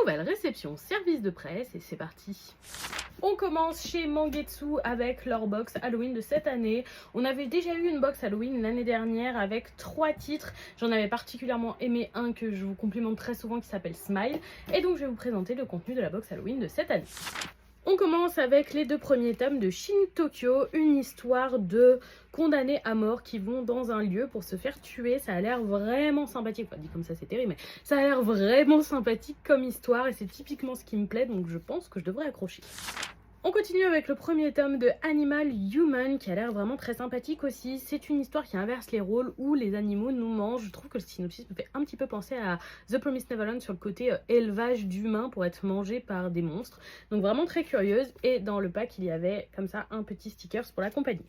nouvelle réception service de presse et c'est parti. On commence chez Mangetsu avec leur box Halloween de cette année. On avait déjà eu une box Halloween l'année dernière avec 3 titres. J'en avais particulièrement aimé un que je vous complimente très souvent qui s'appelle Smile. Et donc je vais vous présenter le contenu de la box Halloween de cette année. On commence avec les 2 premiers tomes de Shin Tokyo, une histoire de condamnés à mort qui vont dans un lieu pour se faire tuer. Ça a l'air vraiment sympathique, enfin dit comme ça c'est terrible, mais ça a l'air vraiment sympathique comme histoire et c'est typiquement ce qui me plaît, donc je pense que je devrais accrocher. On continue avec le premier tome de Animal Human qui a l'air vraiment très sympathique aussi. C'est une histoire qui inverse les rôles où les animaux nous mangent. Je trouve que le synopsis me fait un petit peu penser à The Promised Neverland sur le côté élevage d'humains pour être mangés par des monstres. Donc vraiment très curieuse. Et dans le pack il y avait comme ça un petit stickers pour la compagnie.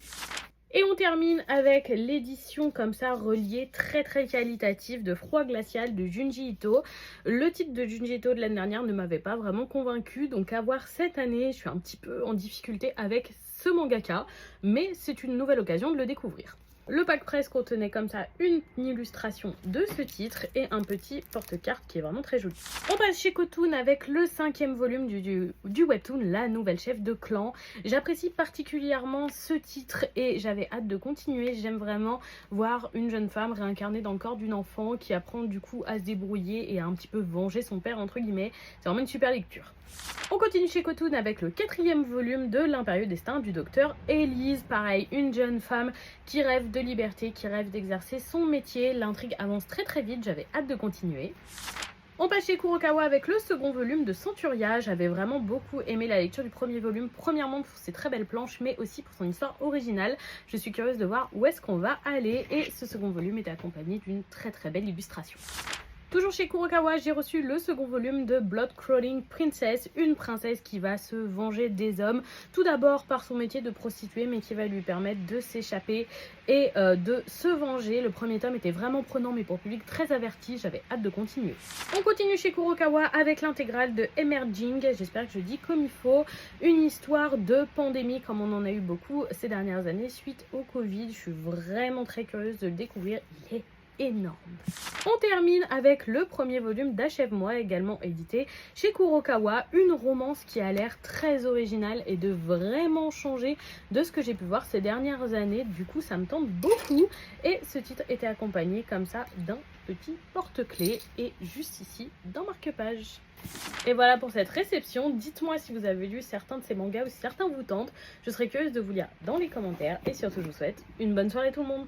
Et on termine avec l'édition comme ça reliée très qualitative de Froid Glacial de Junji Ito. Le titre de Junji Ito de l'année dernière ne m'avait pas vraiment convaincue, donc à voir cette année, je suis un petit peu en difficulté avec ce mangaka, mais c'est une nouvelle occasion de le découvrir. Le pack presse contenait comme ça une illustration de ce titre et un petit porte-carte qui est vraiment très joli. On passe chez Kotun avec le 5e volume du webtoon La Nouvelle Chef de Clan. J'apprécie particulièrement ce titre et j'avais hâte de continuer. J'aime vraiment voir une jeune femme réincarnée dans le corps d'une enfant qui apprend du coup à se débrouiller et à un petit peu venger son père entre guillemets. C'est vraiment une super lecture. On continue chez Kotun avec le 4e volume de L'Impérieux Destin du docteur Elise. Pareil, une jeune femme qui rêve de liberté, qui rêve d'exercer son métier. L'intrigue avance très vite, j'avais hâte de continuer. On passe chez Kurokawa avec le 2e volume de Centuria. J'avais vraiment beaucoup aimé la lecture du premier volume, premièrement pour ses très belles planches, mais aussi pour son histoire originale. Je suis curieuse de voir où est-ce qu'on va aller et ce 2e volume est accompagné d'une très belle illustration. Toujours chez Kurokawa, j'ai reçu le 2e volume de Blood Crawling Princess, une princesse qui va se venger des hommes, tout d'abord par son métier de prostituée, mais qui va lui permettre de s'échapper et de se venger. Le premier tome était vraiment prenant, mais pour le public très averti, j'avais hâte de continuer. On continue chez Kurokawa avec l'intégrale de Emerging, j'espère que je dis comme il faut, une histoire de pandémie comme on en a eu beaucoup ces dernières années suite au Covid. Je suis vraiment très curieuse de le découvrir, il est énorme. On termine avec le 1er volume d'Achève-moi, également édité chez Kurokawa, une romance qui a l'air très originale et de vraiment changer de ce que j'ai pu voir ces dernières années. Du coup, ça me tente beaucoup et ce titre était accompagné comme ça d'un petit porte-clés et juste ici d'un marque-page. Et voilà pour cette réception. Dites-moi si vous avez lu certains de ces mangas ou si certains vous tentent. Je serais curieuse de vous lire dans les commentaires et surtout je vous souhaite une bonne soirée tout le monde.